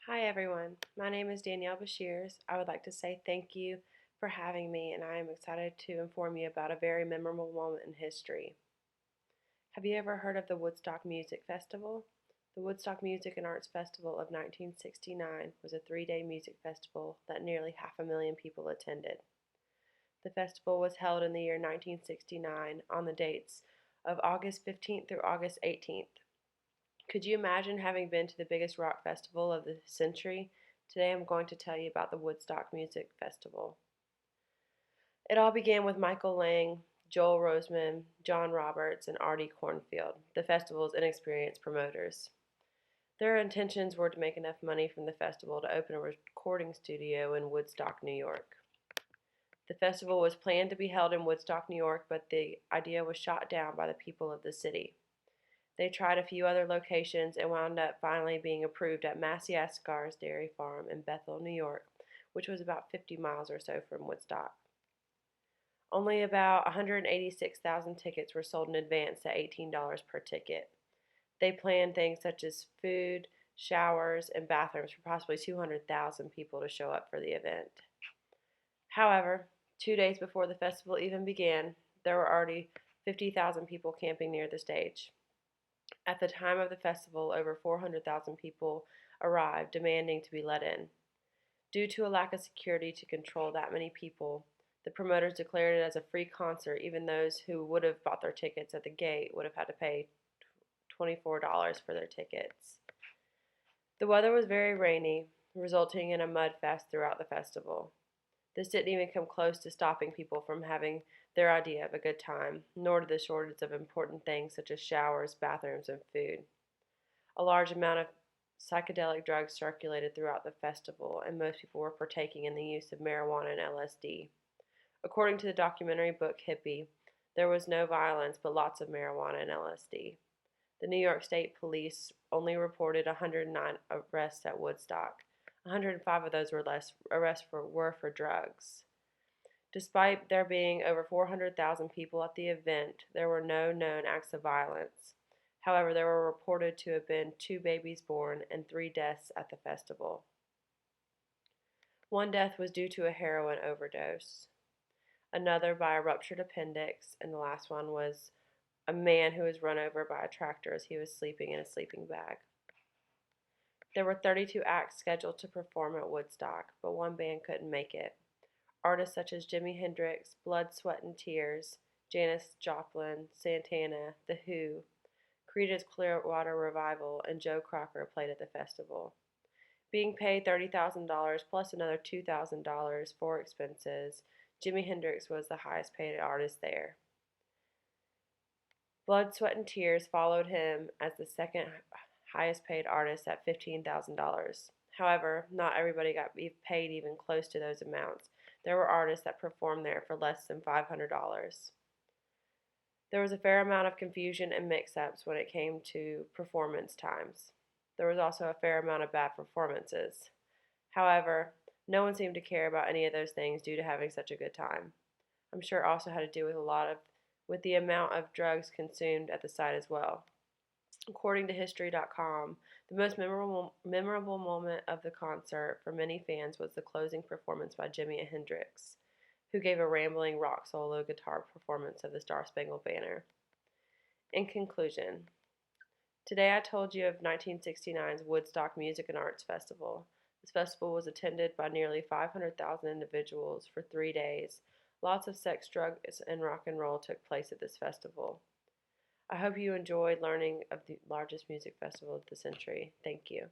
Hi everyone, my name is Danielle Bashirs. I would like to say thank you for having me, and I am excited to inform you about a very memorable moment in history. Have you ever heard of the Woodstock Music Festival? The Woodstock Music and Arts Festival of 1969 was a 3-day music festival that nearly 500,000 people attended. The festival was held in the year 1969 on the dates of August 15th through August 18th. Could you imagine having been to the biggest rock festival of the century? Today I'm going to tell you about the Woodstock Music Festival. It all began with Michael Lang, Joel Roseman, John Roberts, and Artie Cornfield, the festival's inexperienced promoters. Their intentions were to make enough money from the festival to open a recording studio in Woodstock, New York. The festival was planned to be held in Woodstock, New York, but the idea was shot down by the people of the city. They tried a few other locations and wound up finally being approved at Massey Asgar's Dairy Farm in Bethel, New York, which was about 50 miles or so from Woodstock. Only about 186,000 tickets were sold in advance at $18 per ticket. They planned things such as food, showers, and bathrooms for possibly 200,000 people to show up for the event. However, 2 days before the festival even began, there were already 50,000 people camping near the stage. At the time of the festival, over 400,000 people arrived demanding to be let in. Due to a lack of security to control that many people, the promoters declared it as a free concert. Even those who would have bought their tickets at the gate would have had to pay $24 for their tickets. The weather was very rainy, resulting in a mud fest throughout the festival. This didn't even come close to stopping people from having their idea of a good time, nor did the shortage of important things such as showers, bathrooms, and food. A large amount of psychedelic drugs circulated throughout the festival, and most people were partaking in the use of marijuana and LSD. According to the documentary book Hippie, there was no violence but lots of marijuana and LSD. The New York State Police only reported 109 arrests at Woodstock. 105 of those were for drugs. Despite there being over 400,000 people at the event, there were no known acts of violence. However, there were reported to have been 2 babies born and 3 deaths at the festival. One death was due to a heroin overdose, another by a ruptured appendix, and the last one was a man who was run over by a tractor as he was sleeping in a sleeping bag. There were 32 acts scheduled to perform at Woodstock, but one band couldn't make it. Artists such as Jimi Hendrix, Blood, Sweat and Tears, Janis Joplin, Santana, The Who, Creedence Clearwater Revival, and Joe Cocker played at the festival. Being paid $30,000 plus another $2,000 for expenses, Jimi Hendrix was the highest paid artist there. Blood, Sweat and Tears followed him as the second highest paid artist at $15,000. However, not everybody got paid even close to those amounts. There were artists that performed there for less than $500. There was a fair amount of confusion and mix-ups when it came to performance times. There was also a fair amount of bad performances. However, no one seemed to care about any of those things due to having such a good time. I'm sure it also had to do with the amount of drugs consumed at the site as well. According to History.com, the most memorable moment of the concert for many fans was the closing performance by Jimi Hendrix, who gave a rambling rock solo guitar performance of the Star-Spangled Banner. In conclusion, today I told you of 1969's Woodstock Music and Arts Festival. This festival was attended by nearly 500,000 individuals for 3 days. Lots of sex, drugs, and rock and roll took place at this festival. I hope you enjoyed learning of the largest music festival of the century. Thank you.